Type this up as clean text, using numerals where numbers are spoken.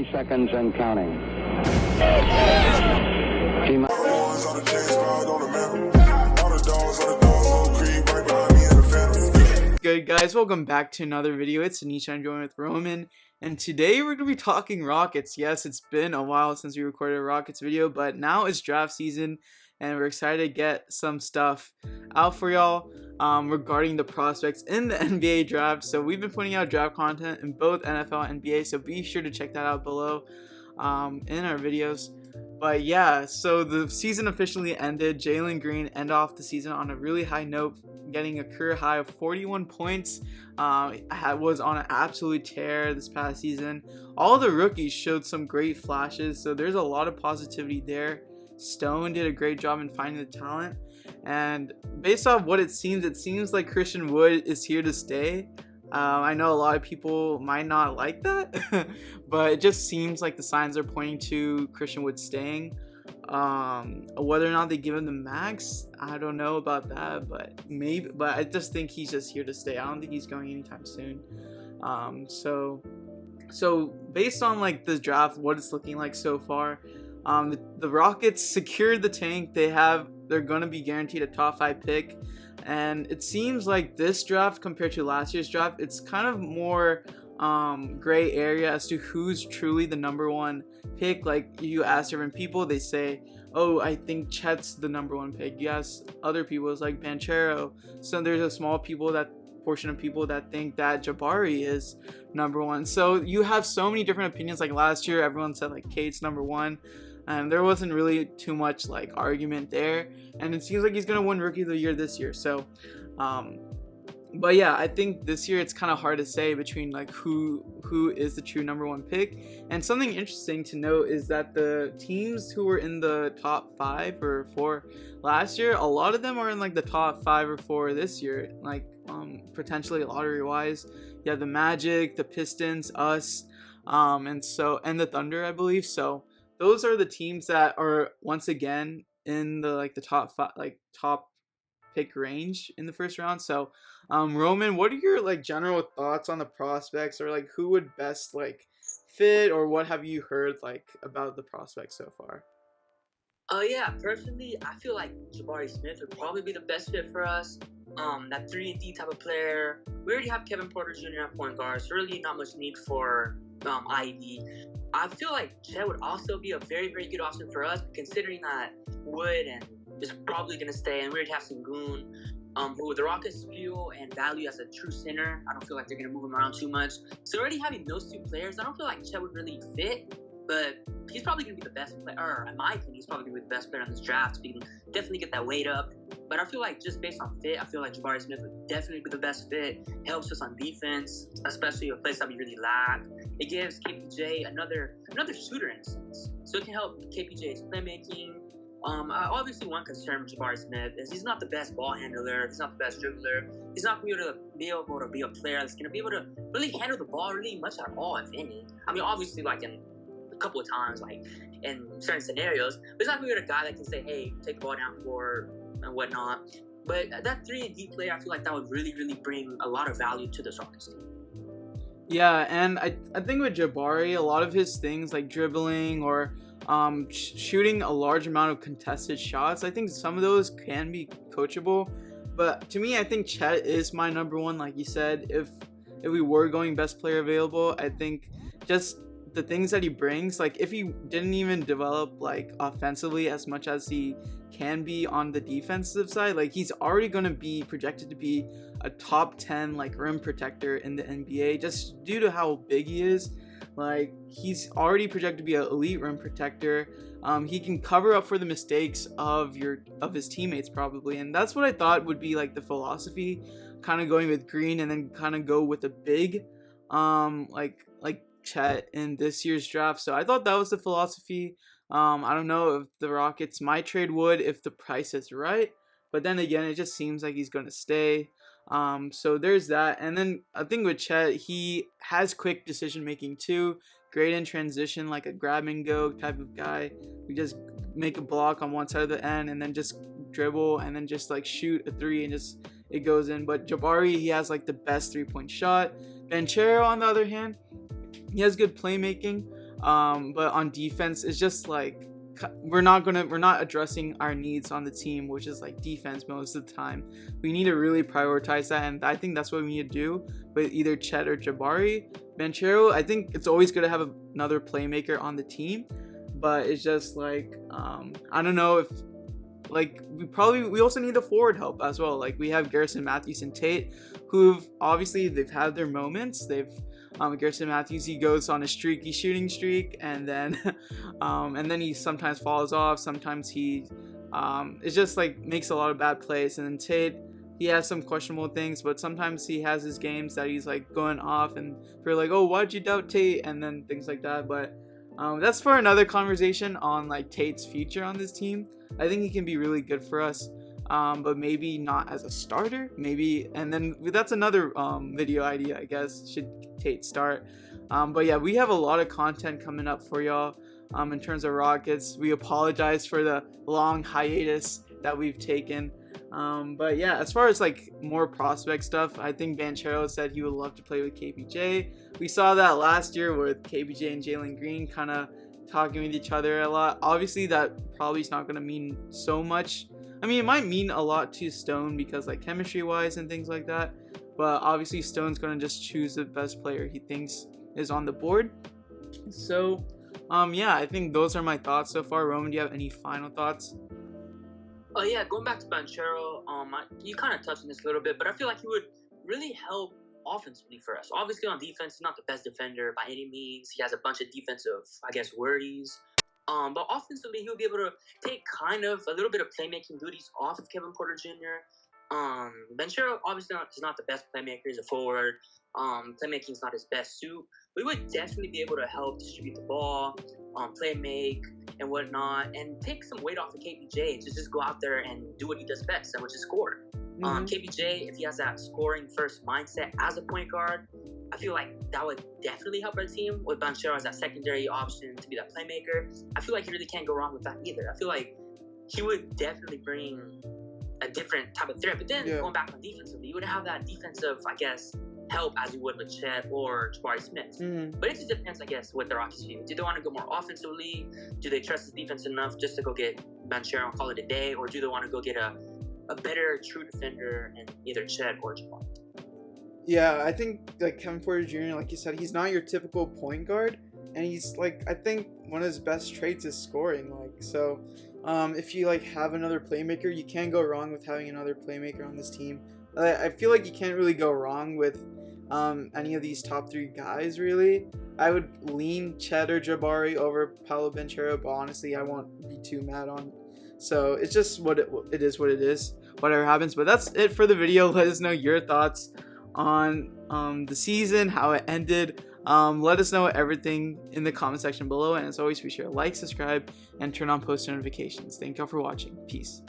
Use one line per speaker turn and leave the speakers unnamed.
30 seconds and counting.
Good guys, welcome back to another video. It's Anish. I'm joined with Roman, and today we're going to be talking Rockets. Yes, it's been a while since we recorded a Rockets video, but now it's draft season and we're excited to get some stuff out for y'all regarding the prospects in the NBA draft. So we've been putting out draft content in both NFL and NBA, so be sure to check that out below in our videos. But yeah, so the season officially ended. Jalen Green ended off the season on a really high note, getting a career high of 41 points. Was on an absolute tear this past season. All the rookies showed some great flashes, so there's a lot of positivity there. Stone did a great job in finding the talent, and based off what it seems like Christian Wood is here to stay. I know a lot of people might not like that, but it just seems like the signs are pointing to Christian Wood staying. Whether or not they give him the max, I don't know about that, but maybe. But I just think he's just here to stay. I don't think he's going anytime soon. So based on like this draft, what it's looking like so far, the Rockets secured the tank. They're gonna be guaranteed a top 5 pick. And it seems like this draft compared to last year's draft, it's kind of more gray area as to who's truly the number one pick. Like, you ask different people, they say, oh, I think Chet's the number one pick. You ask other people, it's like Banchero. So there's a small portion of people that think that Jabari is number one. So you have so many different opinions. Like last year, everyone said like Kate's number one. And there wasn't really too much like argument there, and it seems like he's gonna win Rookie of the Year this year. So, but yeah, I think this year it's kind of hard to say between like who is the true number one pick. And something interesting to note is that the teams who were in the top 5 or 4 last year, a lot of them are in like the top 5 or 4 this year, like potentially lottery wise. You have the Magic, the Pistons, us, and the Thunder, I believe. So those are the teams that are once again in the top 5, top pick range in the first round. So, Roman, what are your like general thoughts on the prospects, or like who would best like fit, or what have you heard like about the prospects so far?
Yeah, personally, I feel like Jabari Smith would probably be the best fit for us. That 3-and-D type of player. We already have Kevin Porter Jr. at point guard, so really not much need for Ivy. I feel like Chet would also be a very, very good option for us, considering that Wood is probably going to stay, and we already have Sengun, who the Rockets feel and value as a true center. I don't feel like they're going to move him around too much. So already having those two players, I don't feel like Chet would really fit, but he's probably going to be the best player, or in my opinion, he's probably going to be the best player on this draft. So we can definitely get that weight up. But I feel like just based on fit, I feel like Jabari Smith would definitely be the best fit. It helps us on defense, especially a place that we really lack. It gives KPJ another shooter in a sense. So it can help KPJ's playmaking. Obviously, one concern with Jabari Smith is he's not the best ball handler. He's not the best dribbler. He's not going to be able to be a player that's going to be able to really handle the ball really much at all, if any. I mean, obviously, like in a couple of times, like in certain scenarios, but he's not going to be a guy that can say, hey, take the ball down for and whatnot. But that 3-and-D player, I feel like that would really, really bring a lot of value to this Rockets team.
Yeah, and I think with Jabari, a lot of his things like dribbling or shooting a large amount of contested shots, I think some of those can be coachable. But to me, I think Chet is my number one. Like you said, if we were going best player available, I think just the things that he brings, like if he didn't even develop like offensively as much as he can be on the defensive side, like he's already going to be projected to be a top 10 like rim protector in the NBA just due to how big he is. Like he's already projected to be an elite rim protector. He can cover up for the mistakes of his teammates probably, and that's what I thought would be like the philosophy, kind of going with Green and then kind of go with a big like Chet in this year's draft. So I thought that was the philosophy. I don't know if the Rockets might trade Wood if the price is right, but then again, it just seems like he's going to stay. So there's that. And then I think with Chet, he has quick decision making too, great in transition, like a grab and go type of guy. We just make a block on one side of the end and then just dribble and then just like shoot a 3 and just it goes in. But Jabari, he has like the best 3-point shot. Banchero, on the other hand, he has good playmaking. But on defense, it's just like we're not addressing our needs on the team, which is like defense most of the time. We need to really prioritize that, and I think that's what we need to do with either Chet or Jabari. Banchero, I think it's always good to have another playmaker on the team, but it's just like I don't know if like we also need the forward help as well. Like we have Garrison Matthews and Tate, who've obviously they've had their moments. Garrison Matthews, he goes on a streaky shooting streak, and then he sometimes falls off. Sometimes he it's just like makes a lot of bad plays. And then Tate, he has some questionable things, but sometimes he has his games that he's like going off, and we're like, oh, why'd you doubt Tate, and then things like that. But that's for another conversation on like Tate's future on this team. I think he can be really good for us. But maybe not as a starter, maybe, and then that's another video idea, I guess. Should Tate start? But yeah, we have a lot of content coming up for y'all in terms of Rockets. We apologize for the long hiatus that we've taken, but yeah, as far as like more prospect stuff, I think Banchero said he would love to play with KPJ. We saw that last year with KPJ and Jalen Green kind of talking with each other a lot. Obviously that probably is not going to mean so much. I mean, it might mean a lot to Stone because like chemistry wise and things like that, but obviously Stone's going to just choose the best player he thinks is on the board. So yeah, I think those are my thoughts so far. Roman, do you have any final thoughts?
Oh yeah, going back to Banchero, you kind of touched on this a little bit, but I feel like he would really help offensively for us. Obviously on defense, he's not the best defender by any means. He has a bunch of defensive, I guess, worries. But offensively, he'll be able to take kind of a little bit of playmaking duties off of Kevin Porter Jr. Banchero obviously is not the best playmaker. He's a forward. Playmaking is not his best suit. We would definitely be able to help distribute the ball, play make, and whatnot, and take some weight off of KPJ to just go out there and do what he does best, which is score. KPJ, if he has that scoring first mindset as a point guard, I feel like that would definitely help our team with Banchero as that secondary option to be that playmaker. I feel like you really can't go wrong with that either. I feel like he would definitely bring a different type of threat. But then going back on defensively, you would have that defensive, I guess, help as you would with Chet or Jabari Smith. But it just depends, I guess, what their Rockets do. Do they want to go more offensively? Do they trust his defense enough just to go get Banchero and call it a day? Or do they want to go get a better true defender in either Chet or Jabari?
Yeah, I think like Kevin Porter Jr., like you said, he's not your typical point guard, and he's like, I think one of his best traits is scoring. Like, so if you like have another playmaker, you can't go wrong with having another playmaker on this team. I feel like you can't really go wrong with any of these top three guys, really. I would lean Chet or Jabari over Paolo Banchero, but honestly, I won't be too mad on. So it's just what it is, whatever happens. But that's it for the video. Let us know your thoughts on the season, how it ended. Let us know everything in the comment section below, and as always, be sure to like, subscribe, and turn on post notifications. Thank y'all for watching. Peace.